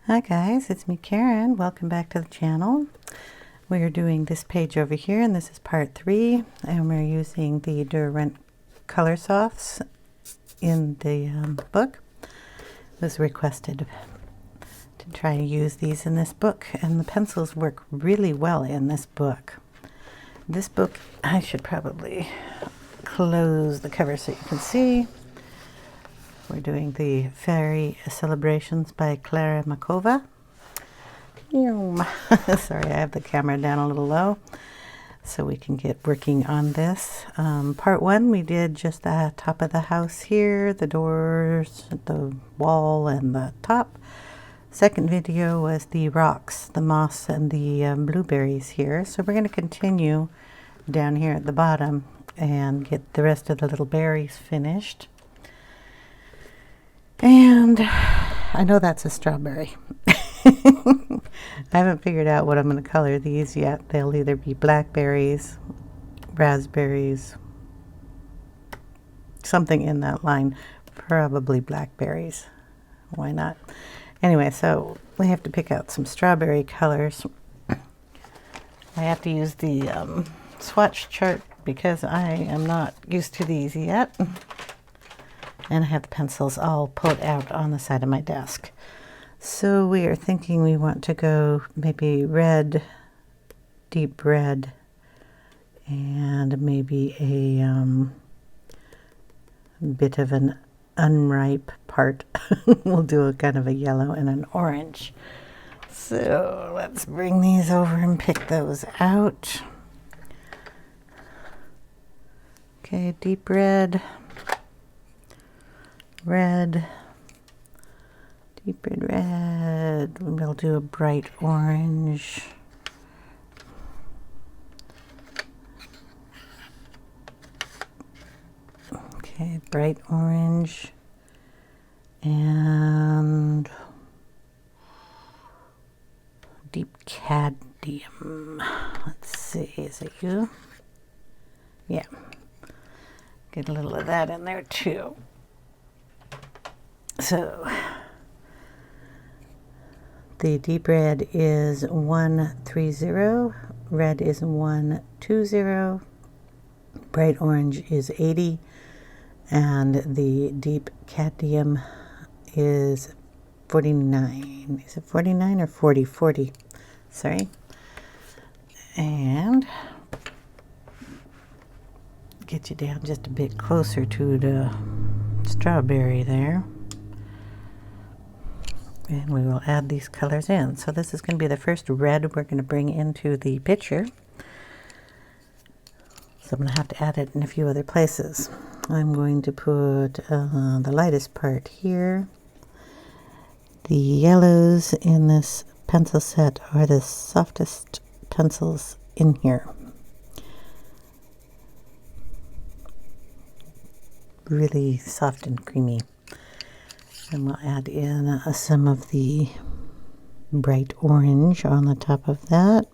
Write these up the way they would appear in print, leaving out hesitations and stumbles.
Hi guys, it's me Karen. Welcome back to the channel. We are doing this page over here, and this is part 3, and we're using the Derwent Coloursofts in the book. It was requested to try to use these in this book, and the pencils work really well in this book. This book, I should probably close the cover so you can see. We're doing the Fairy Celebrations by Klara Markova. Sorry, I have the camera down a little low so we can get working on this. Part 1, we did just the top of the house here, the doors, the wall, and the top. Second video was the rocks, the moss, and the blueberries here. So we're going to continue down here at the bottom and get the rest of the little berries finished. And I know that's a strawberry. I haven't figured out what I'm going to color these yet. They'll either be blackberries, raspberries, something in that line. Probably blackberries. Why not? Anyway, so we have to pick out some strawberry colors. I have to use the swatch chart because I am not used to these yet. And I have the pencils all pulled out on the side of my desk. So we are thinking we want to go maybe red, deep red, and maybe a bit of an unripe part. We'll do a kind of a yellow and an orange. So let's bring these over and pick those out. Okay, deep red. Red, deep red, we'll do a bright orange. Okay, bright orange, and deep cadmium. Let's see, is it you? Yeah, get a little of that in there too. So the deep red is 130, red is 120, bright orange is 80, and the deep cadmium is 49. Is it 49 or 40? 40. Sorry. And get you down just a bit closer to the strawberry there. And we will add these colors in. So this is going to be the first red we're going to bring into the picture. So I'm going to have to add it in a few other places. I'm going to put the lightest part here. The yellows in this pencil set are the softest pencils in here. Really soft and creamy. And we'll add in some of the bright orange on the top of that.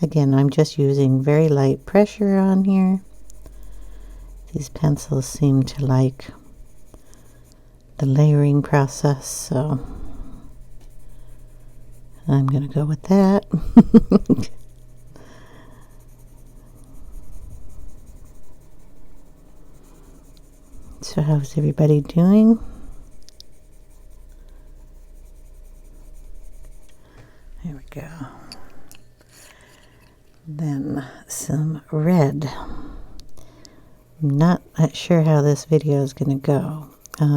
Again, I'm just using very light pressure on here. These pencils seem to like the layering process, so I'm going to go with that. So how's everybody doing? There we go. Then some red. I'm not sure how this video is going to go.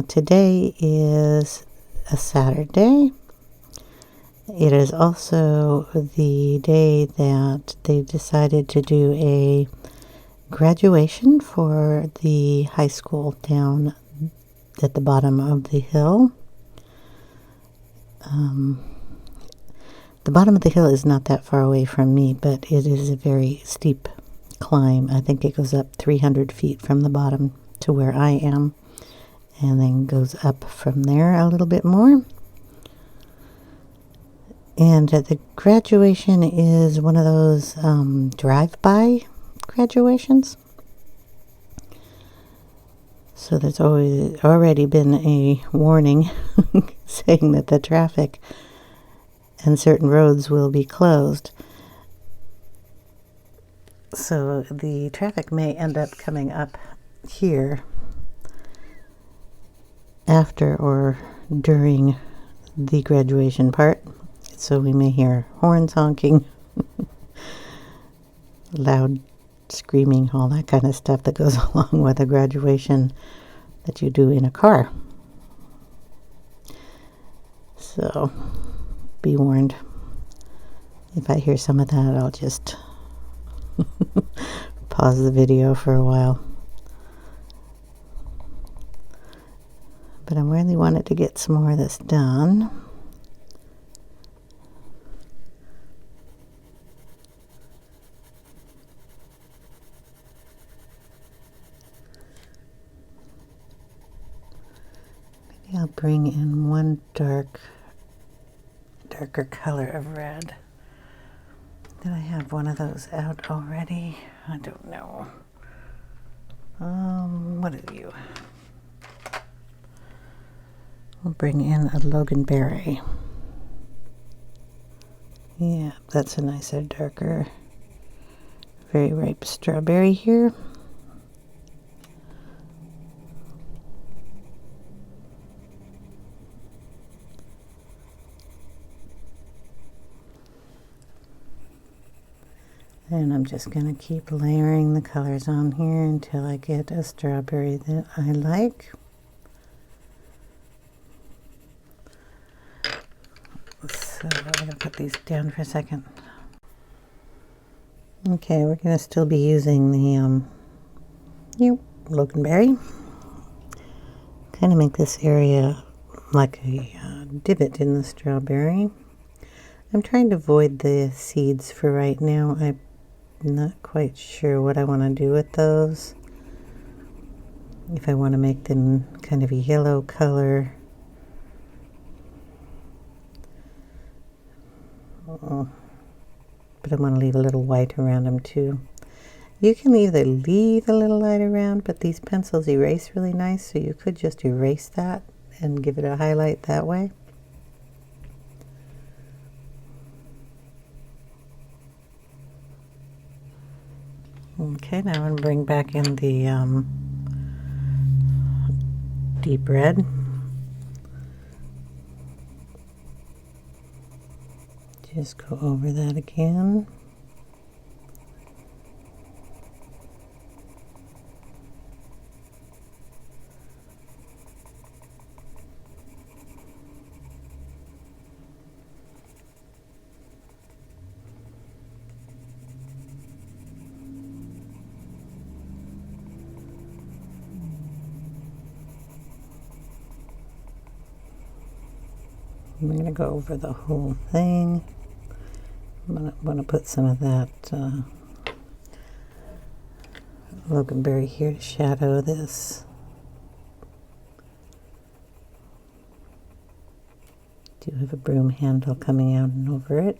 Today is a Saturday. It is also the day that they decided to do a graduation for the high school down at the bottom of the hill. The bottom of the hill is not that far away from me, but it is a very steep climb. I think it goes up 300 feet from the bottom to where I am, and then goes up from there a little bit more. And the graduation is one of those drive-by graduations. So there's already been a warning saying that the traffic and certain roads will be closed. So the traffic may end up coming up here after or during the graduation part. So we may hear horns honking, loud screaming, all that kind of stuff that goes along with a graduation that you do in a car. So be warned. If I hear some of that, I'll just pause the video for a while. But I really wanted to get some more of this done. Maybe I'll bring in one darker color of red. Did I have one of those out already? I don't know. What are you? We'll bring in a Loganberry. Yeah, that's a nicer, darker, very ripe strawberry here. And I'm just going to keep layering the colors on here until I get a strawberry that I like. So I'm going to put these down for a second. Okay, we're going to still be using the Loganberry. Kind of make this area like a divot in the strawberry. I'm trying to avoid the seeds for right now. I'm not quite sure what I want to do with those. If I want to make them kind of a yellow color. But I want to leave a little white around them too. You can either leave a little light around, but these pencils erase really nice, so you could just erase that and give it a highlight that way. Okay, now I'm going to bring back in the deep red. Just go over that again. I'm going to go over the whole thing. I'm going to put some of that Loganberry here to shadow this. Do have a broom handle coming out and over it.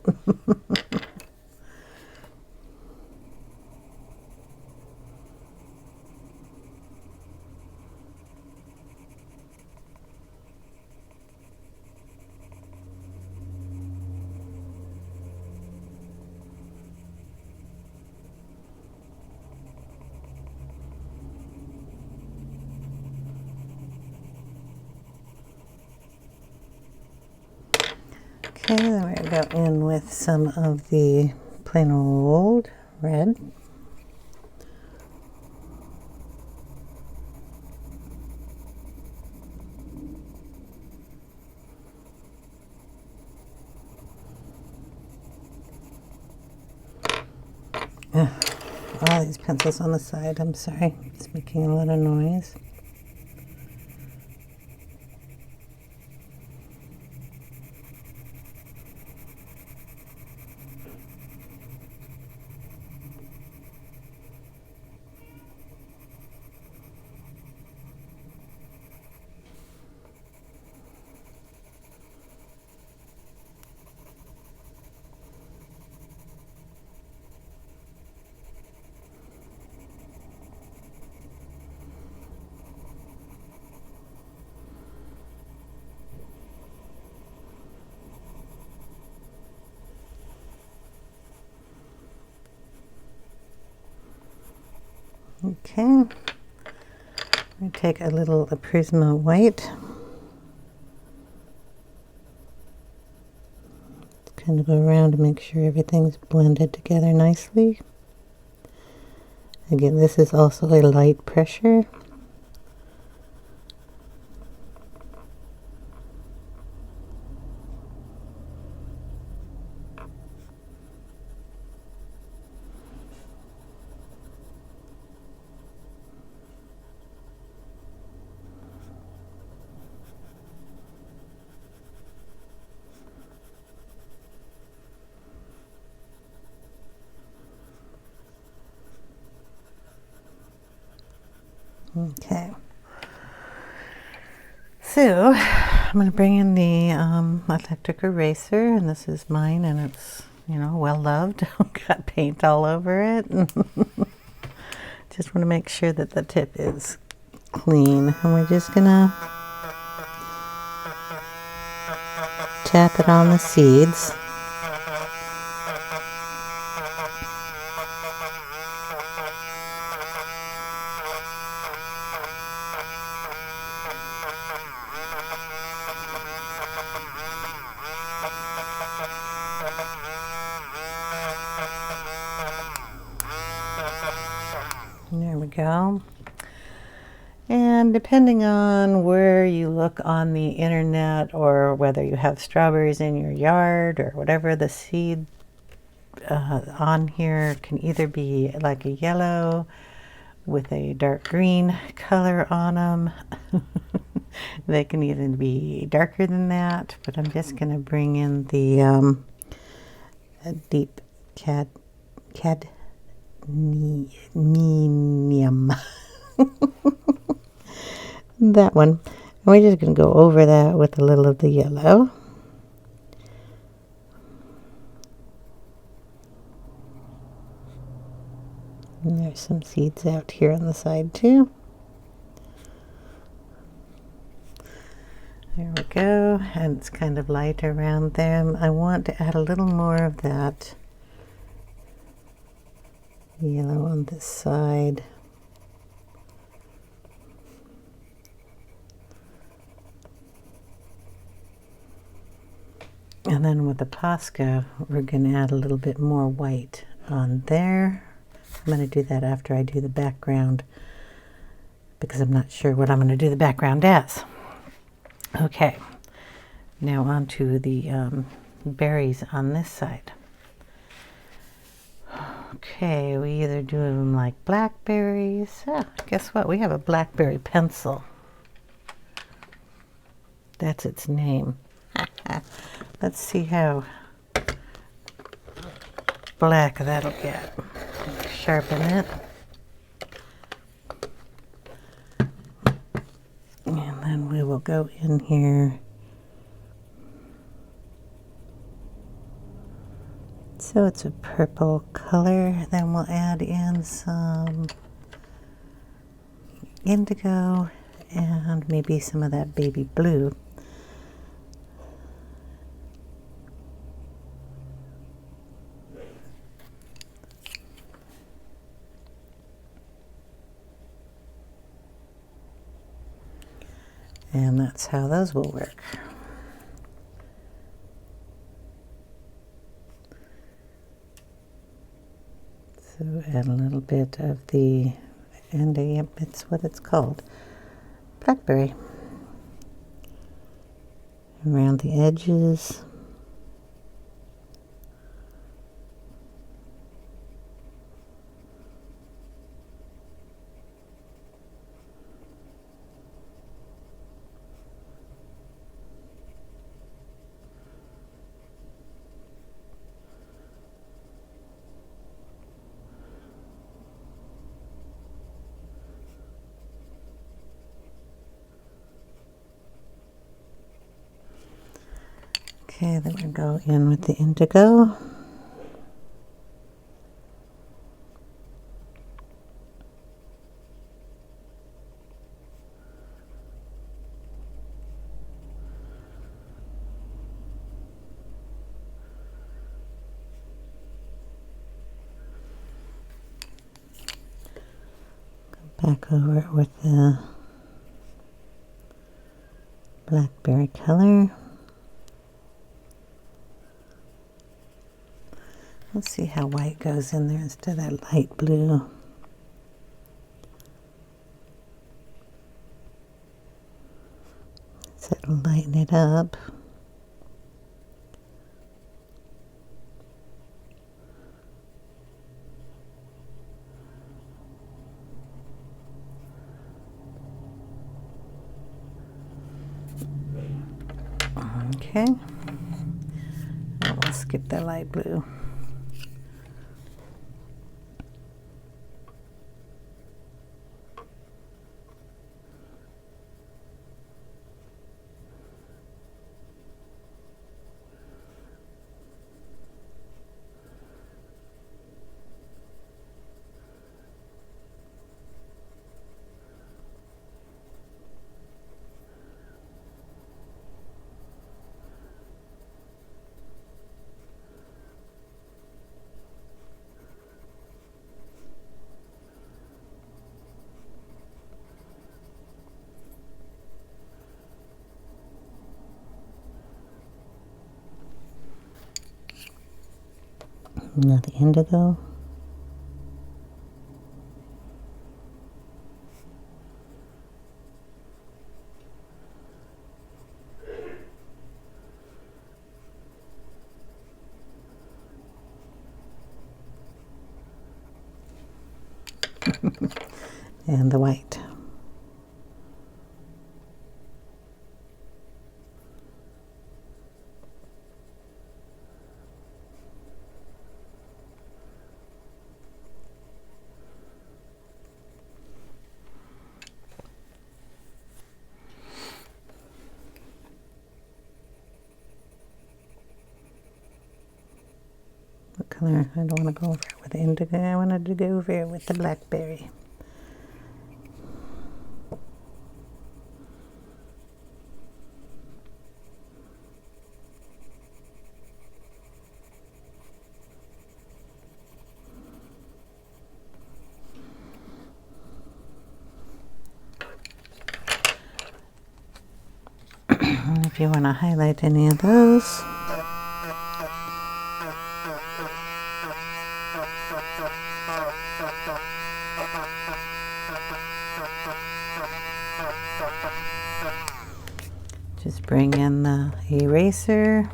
Okay, then we're going to go in with some of the plain old red. All these pencils on the side, I'm sorry, it's making a lot of noise. Okay. I take a little Prisma White. Kind of go around to make sure everything's blended together nicely. Again, this is also a light pressure. Okay, so I'm going to bring in the electric eraser, and this is mine, and it's, you know, well loved. Got paint all over it. Just want to make sure that the tip is clean, and we're just going to tap it on the seeds. There we go. And depending on where you look on the internet, or whether you have strawberries in your yard or whatever, the seed on here can either be like a yellow with a dark green color on them. They can even be darker than that, but I'm just going to bring in the deep cadmium. That one. And we're just going to go over that with a little of the yellow. And there's some seeds out here on the side too. There we go, and it's kind of light around them. I want to add a little more of that yellow on this side. And then with the Posca, we're going to add a little bit more white on there. I'm going to do that after I do the background, because I'm not sure what I'm going to do the background as. Okay, now on to the berries on this side. Okay, we either do them like blackberries. Guess what? We have a blackberry pencil. That's its name. Let's see how black that'll get. Sharpen it. And then we will go in here. So it's a purple color. Then we'll add in some indigo and maybe some of that baby blue. And that's how those will work. So add a little bit of the, and yep, it's what it's called, blackberry, around the edges. Okay, then we go in with the indigo. back over it with the Blackberry color. Let's see how white goes in there instead of that light blue. So it'll lighten it up. Okay, and we'll skip that light blue. Now the indigo. And the white. What color? I don't want to go over it with the indigo. I wanted to go over it with the blackberry. And if you want to highlight any of those, just bring in the eraser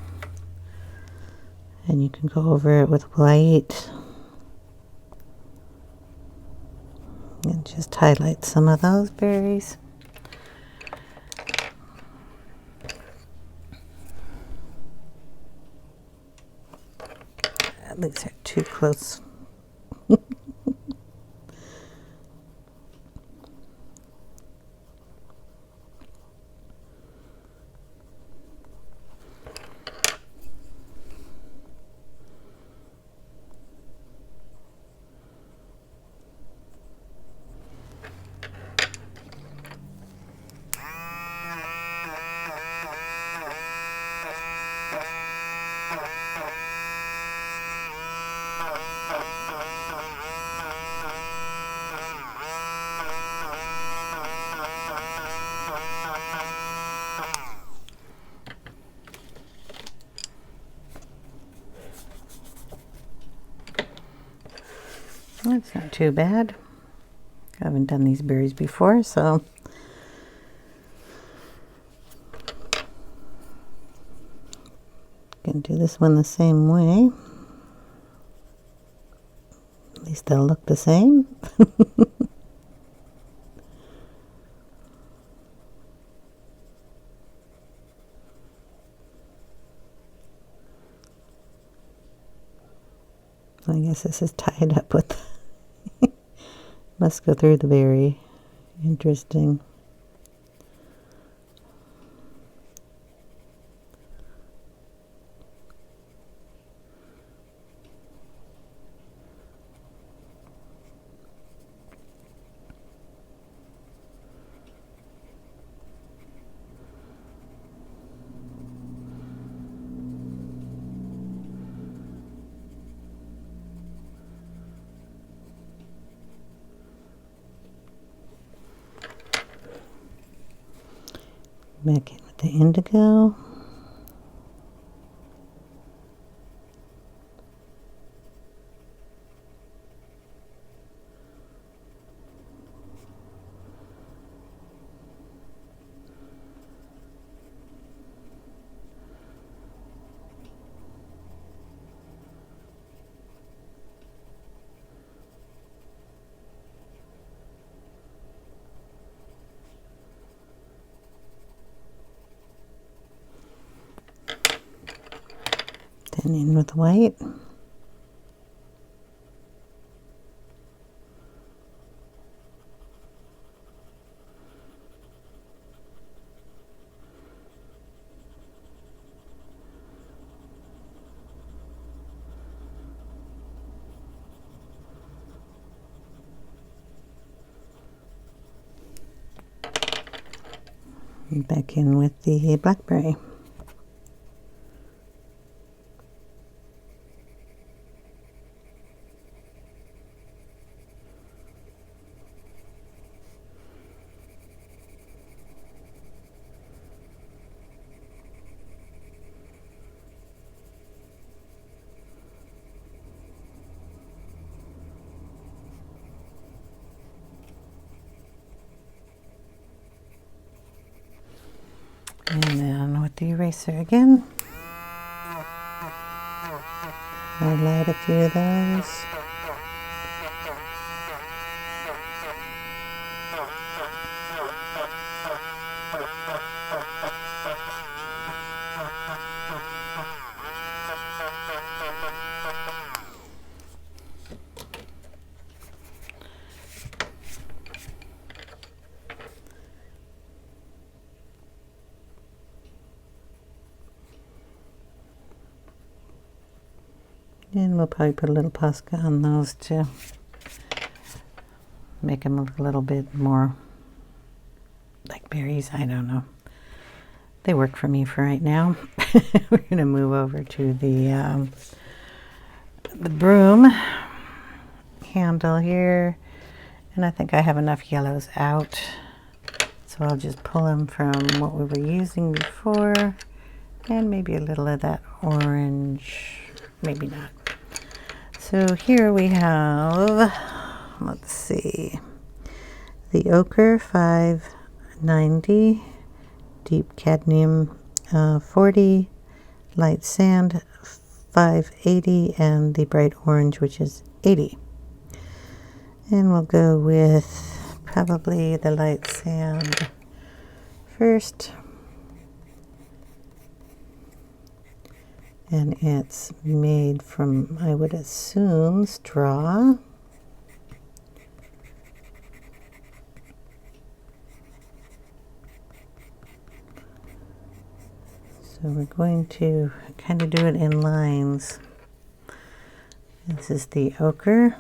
and you can go over it with white and just highlight some of those berries. These are too close. That's not too bad. I haven't done these berries before, so can do this one the same way. At least they'll look the same. I guess this is tied up with must go through the berry. Interesting. Back in with the indigo. Then in with white. And back in with the blackberry. And then with the eraser again, highlight a few of those. And we'll probably put a little Posca on those to make them look a little bit more like berries. I don't know. They work for me for right now. We're going to move over to the broom handle here. And I think I have enough yellows out. So I'll just pull them from what we were using before. And maybe a little of that orange. Maybe not. So here we have, let's see, the Ochre 590, deep cadmium 40, light sand 580, and the bright orange, which is 80. And we'll go with probably the light sand first. And it's made from, I would assume, straw. So we're going to kind of do it in lines. This is the ochre.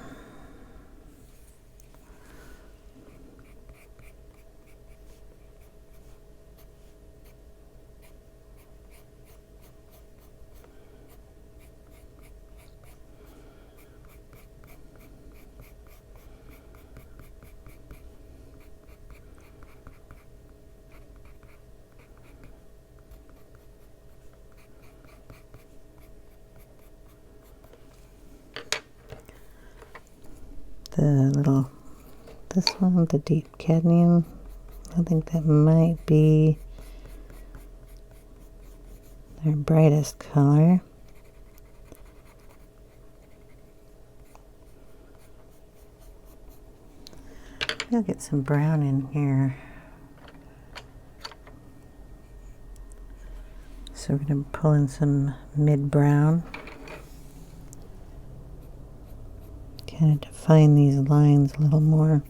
This one, the deep cadmium, I think that might be their brightest color. I'll get some brown in here. So we're going to pull in some mid-brown. Kind of define these lines a little more.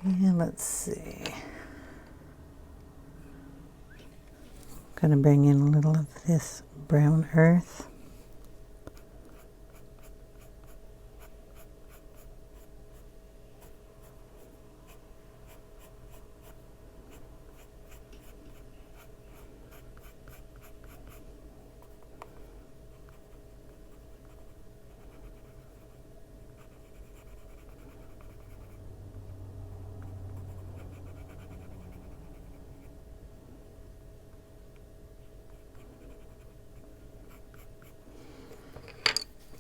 And let's see. I'm going to bring in a little of this brown earth.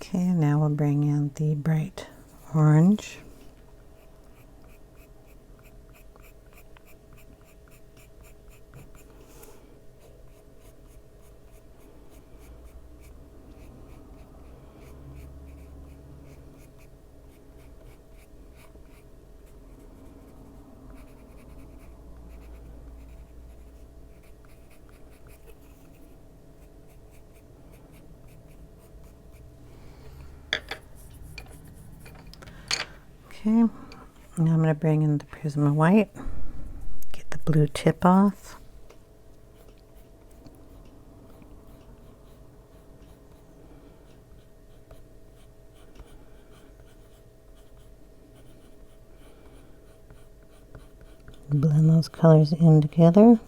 Okay, now we'll bring in the bright orange. Okay, now I'm going to bring in the Prisma White, get the blue tip off. Blend those colors in together.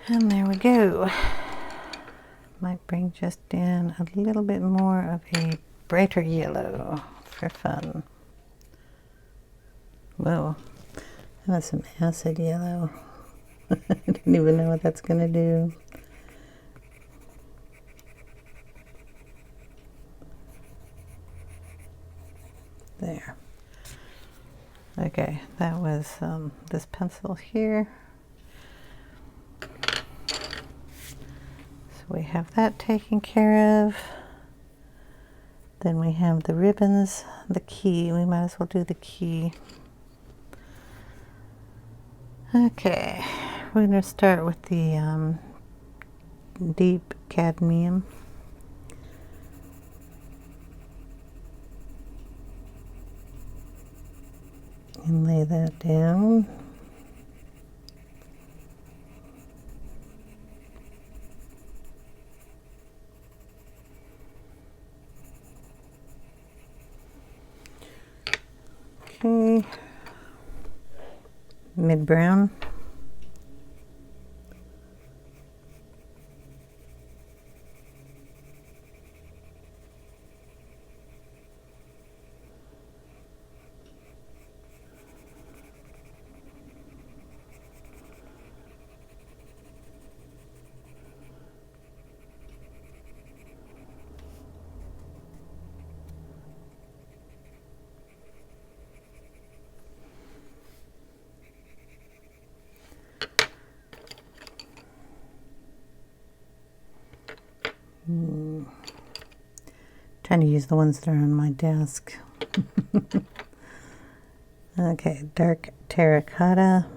And there we go. Might bring just in a little bit more of a brighter yellow for fun. Whoa, that's some acid yellow. I don't even know what that's going to do. There. Okay, that was this pencil here. So we have that taken care of. Then we have the ribbons, the key. We might as well do the key. Okay, we're going to start with the deep cadmium. And lay that down. Okay, mid-brown. Trying to use the ones that are on my desk. Okay, dark terracotta.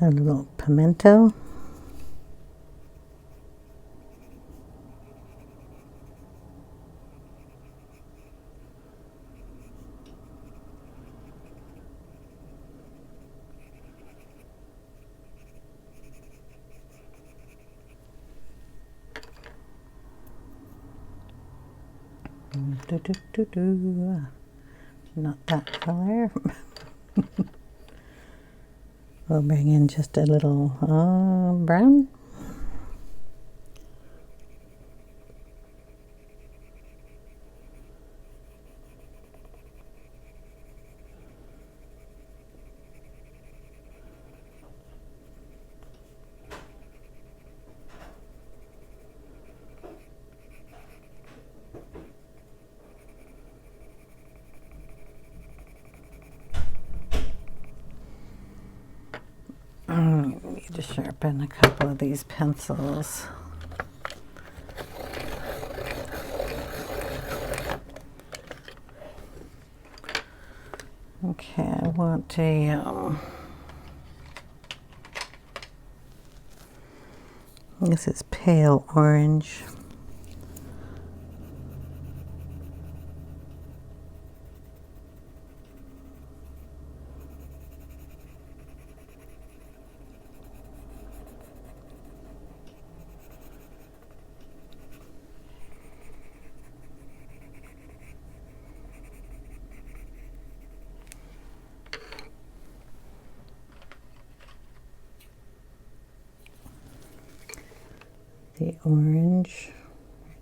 A little pimento. Not that color. We'll bring in just a little brown. Just sharpen a couple of these pencils. Okay, I want a, this is pale orange. The orange,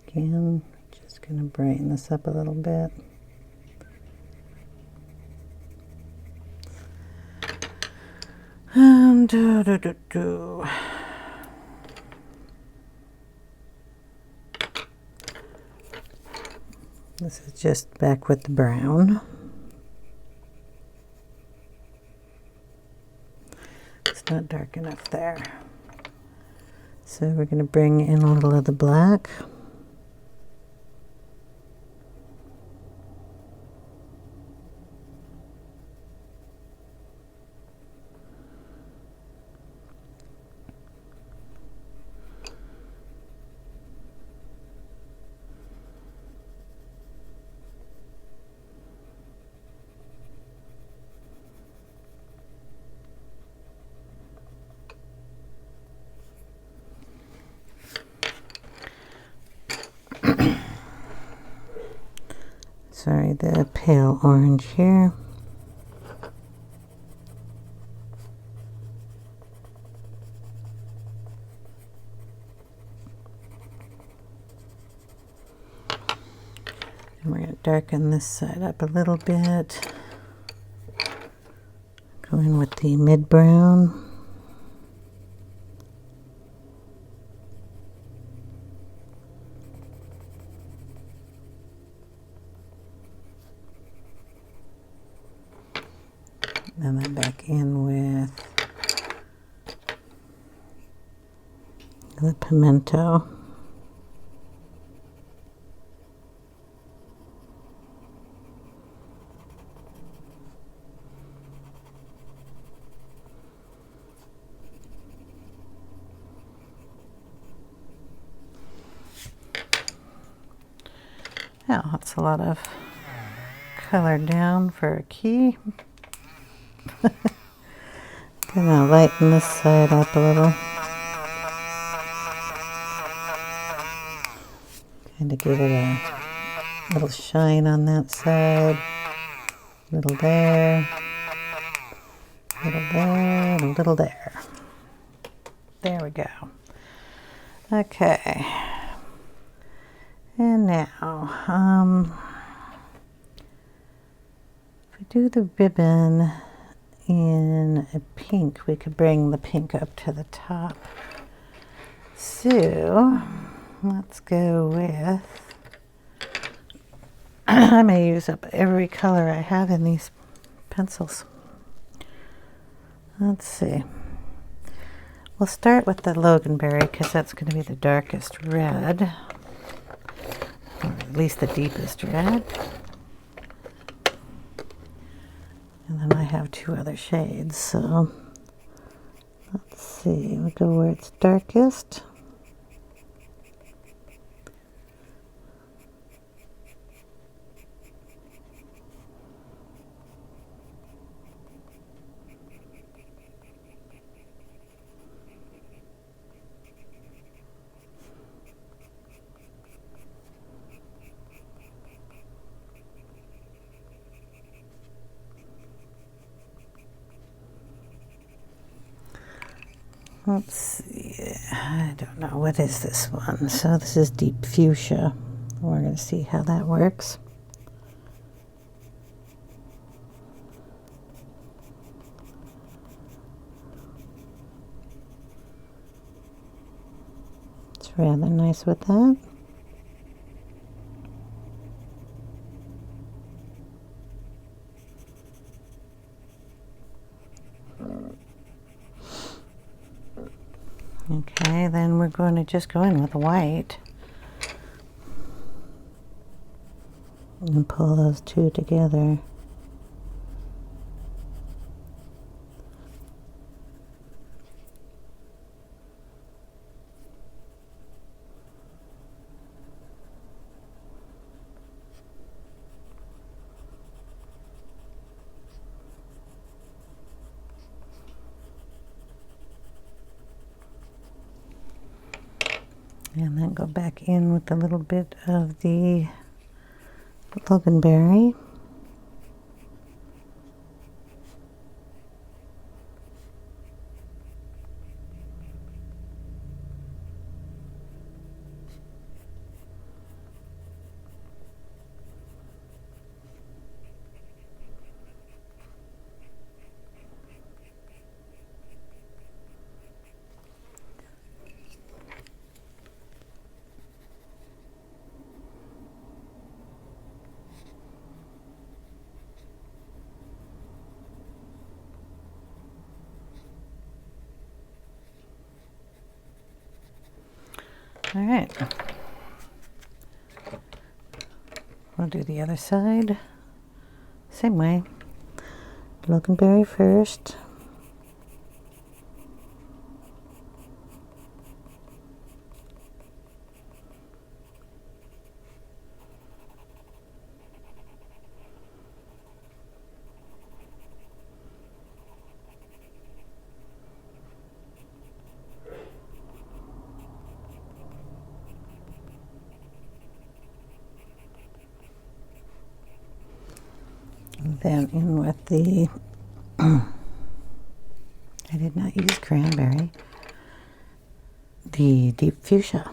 again, just going to brighten this up a little bit. And this is just back with the brown. It's not dark enough there. So we're going to bring in a little of the black. Sorry, the pale orange here. And we're going to darken this side up a little bit. Go in with the mid-brown. And then back in with the pimento. Now, that's a lot of color down for a key. Gonna lighten this side up a little. Kind of give it a little shine on that side. A little there. A little there. And a little there. There we go. Okay. And now, if we do the ribbon in a pink, we could bring the pink up to the top. So let's go with, I may use up every color I have in these pencils. Let's see. We'll start with the Loganberry because that's going to be the darkest red, or at least the deepest red. And then I have two other shades, so let's see, we'll go where it's darkest. Let's see, I don't know, what is this one? So this is Deep Fuchsia. We're going to see how that works. It's rather nice with that. going to just go in with the white and pull those two together. And then go back in with a little bit of the Blackberry. All right, we'll do the other side, same way. Blackberry first. Then in with the, I did not use Cranberry, the deep fuchsia.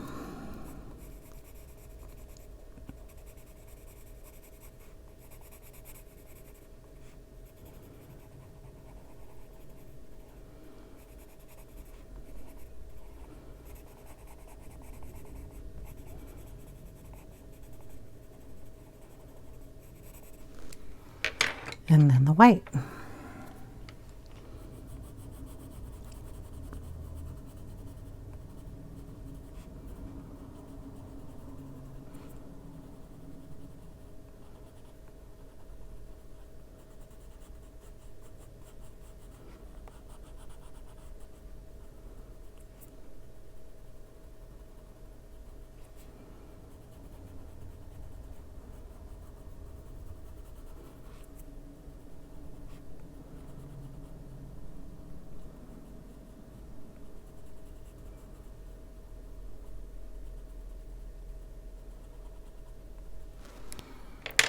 And then the white.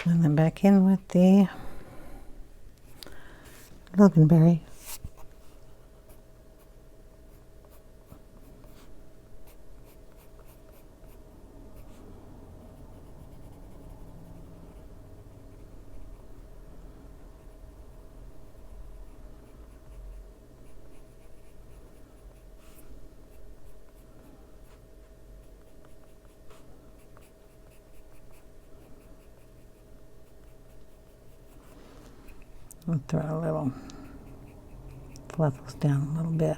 And then back in with the Blackberry. I'll throw a little fluffles down a little bit.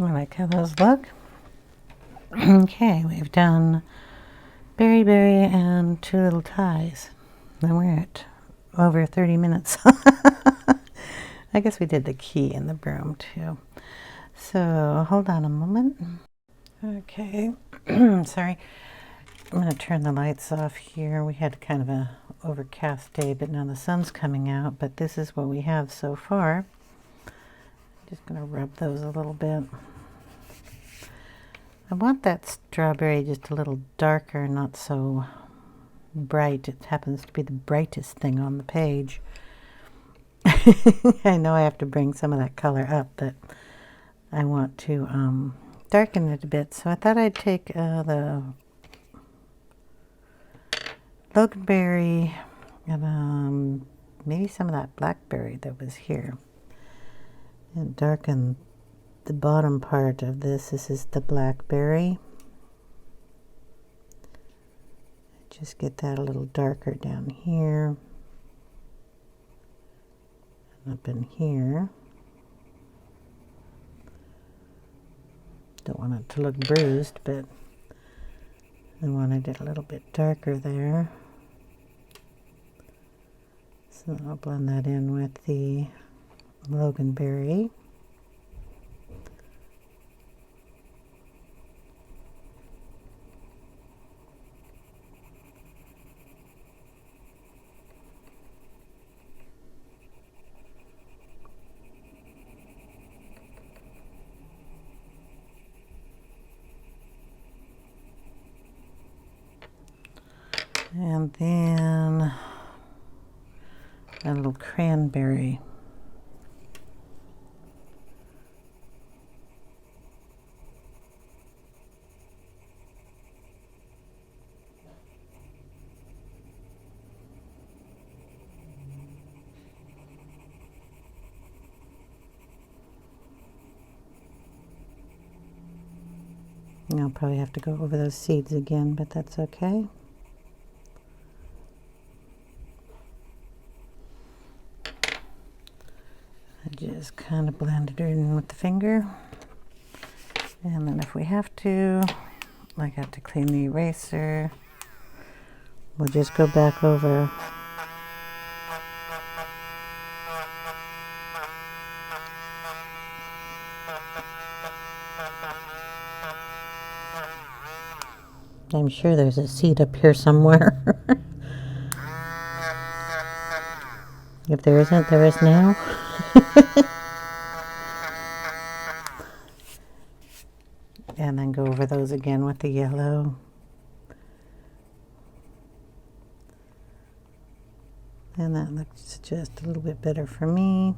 I like how those look. Okay, we've done berry, berry, and two little ties. Then we're at over 30 minutes. I guess we did the key and the broom too. So hold on a moment. Okay, sorry. I'm going to turn the lights off here. We had kind of a overcast day, but now the sun's coming out. But this is what we have so far. Just going to rub those a little bit. I want that strawberry just a little darker, not so bright. It happens to be the brightest thing on the page. I know I have to bring some of that color up, but I want to darken it a bit. So I thought I'd take the Blackberry and maybe some of that Blackberry that was here and darken the bottom part of this. This is the Blackberry. just get that a little darker down here and up in here. Don't want it to look bruised, but I wanted it a little bit darker there. So I'll blend that in with the Loganberry. And then a little Cranberry. I'll probably have to go over those seeds again, but that's okay. I just kind of blend it in with the finger. And then if we have to, like I have to clean the eraser, we'll just go back over. I'm sure there's a seed up here somewhere. If there isn't, there is now. And then go over those again with the yellow. And that looks just a little bit better for me.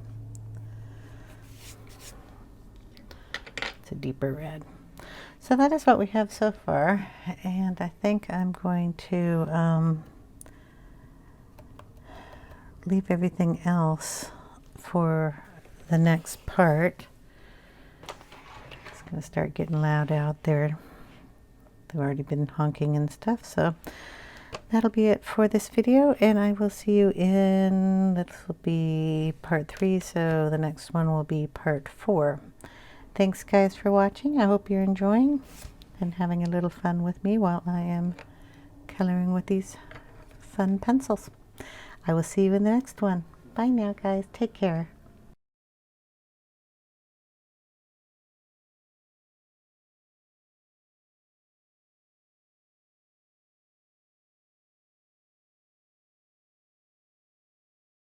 It's a deeper red. So that is what we have so far, and I think I'm going to leave everything else for the next part. It's going to start getting loud out there. They've already been honking and stuff, so that'll be it for this video, and I will see you in, this will be part 3, so the next one will be part 4. Thanks guys for watching. I hope you're enjoying and having a little fun with me while I am coloring with these fun pencils. I will see you in the next one. Bye now guys. Take care.